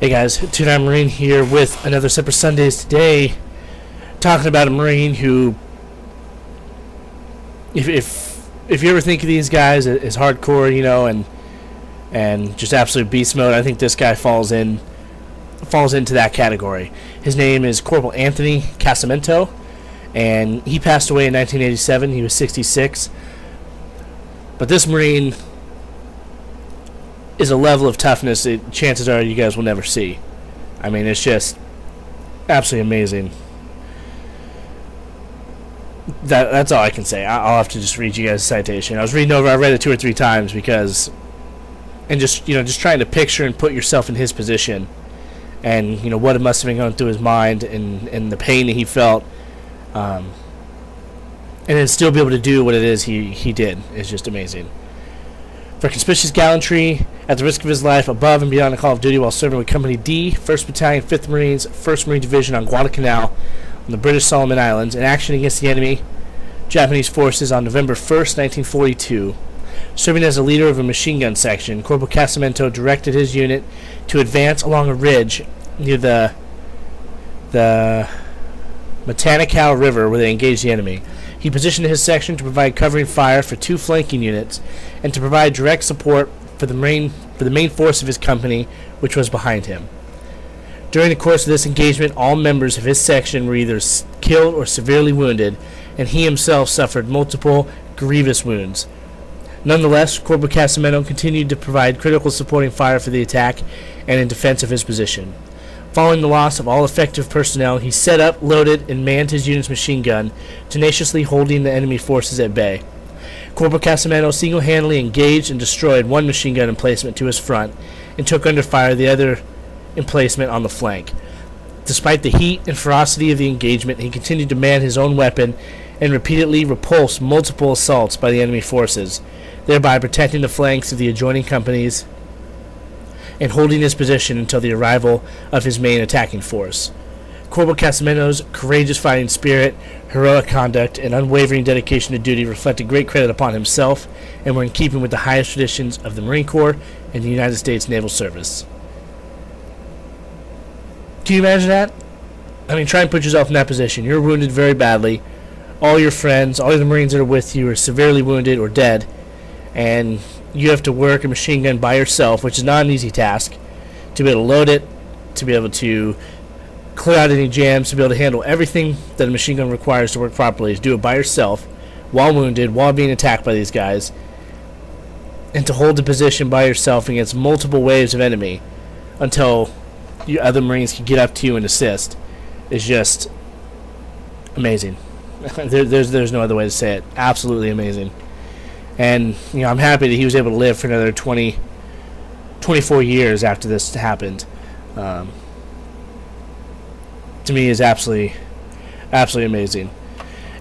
Hey guys, Two-Time Marine here with another Semper Sundays today, talking about a Marine who, if you ever think of these guys as hardcore, and just absolute beast mode, I think this guy falls into that category. His name is Corporal Anthony Casamento, and he passed away in 1987. He was 66. But this Marine is a level of toughness that chances are you guys will never see. I mean, it's just absolutely amazing. That's all I can say. I'll have to just read you guys a citation. I read it 2 or 3 times because, and just trying to picture and put yourself in his position, and what it must have been going through his mind, and the pain that he felt, and then still be able to do what it is he did is just amazing. For conspicuous gallantry, at the risk of his life, above and beyond the call of duty while serving with Company D, 1st Battalion, 5th Marines, 1st Marine Division on Guadalcanal, on the British Solomon Islands, in action against the enemy, Japanese forces on November 1st, 1942. Serving as a leader of a machine gun section, Corporal Casamento directed his unit to advance along a ridge near the Matanacao River where they engaged the enemy. He positioned his section to provide covering fire for 2 flanking units and to provide direct support for the main force of his company, which was behind him. During the course of this engagement, all members of his section were either killed or severely wounded, and he himself suffered multiple grievous wounds. Nonetheless, Corporal Casamento continued to provide critical supporting fire for the attack and in defense of his position. Following the loss of all effective personnel, he set up, loaded, and manned his unit's machine gun, tenaciously holding the enemy forces at bay. Corporal Casamento single-handedly engaged and destroyed one machine gun emplacement to his front and took under fire the other emplacement on the flank. Despite the heat and ferocity of the engagement, he continued to man his own weapon and repeatedly repulsed multiple assaults by the enemy forces, thereby protecting the flanks of the adjoining companies and holding his position until the arrival of his main attacking force. Corporal Casamento's courageous fighting spirit, heroic conduct, and unwavering dedication to duty reflected great credit upon himself and were in keeping with the highest traditions of the Marine Corps and the United States Naval Service. Can you imagine that? I mean, try and put yourself in that position. You're wounded very badly. All your friends, all the Marines that are with you are severely wounded or dead, and you have to work a machine gun by yourself, which is not an easy task, to be able to load it, to be able to clear out any jams, to be able to handle everything that a machine gun requires to work properly, to do it by yourself, while wounded, while being attacked by these guys, and to hold the position by yourself against multiple waves of enemy until you other Marines can get up to you and assist, is just amazing. There's no other way to say it. Absolutely amazing. And I'm happy that he was able to live for another 24 years after this happened. To me, is absolutely amazing.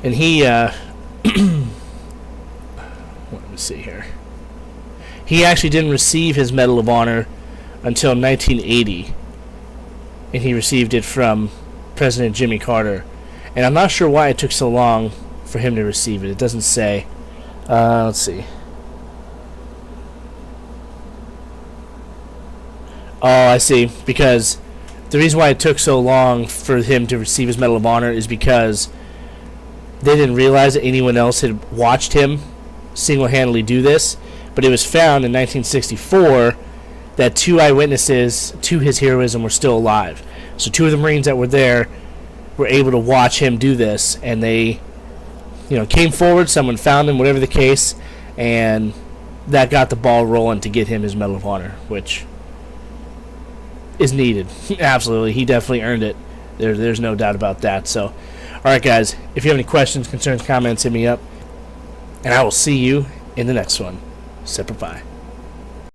And he, let me see here. He actually didn't receive his Medal of Honor until 1980, and he received it from President Jimmy Carter. And I'm not sure why it took so long for him to receive it. It doesn't say. Let's see. Oh, I see. Because the reason why it took so long for him to receive his Medal of Honor is because they didn't realize that anyone else had watched him single-handedly do this. But it was found in 1964 that 2 eyewitnesses to his heroism were still alive. So 2 of the Marines that were there were able to watch him do this, and they came forward, someone found him, whatever the case, and that got the ball rolling to get him his Medal of Honor, which is needed. Absolutely. He definitely earned it. There's no doubt about that. So, alright guys, if you have any questions, concerns, comments, hit me up, and I will see you in the next one. Semper Fi.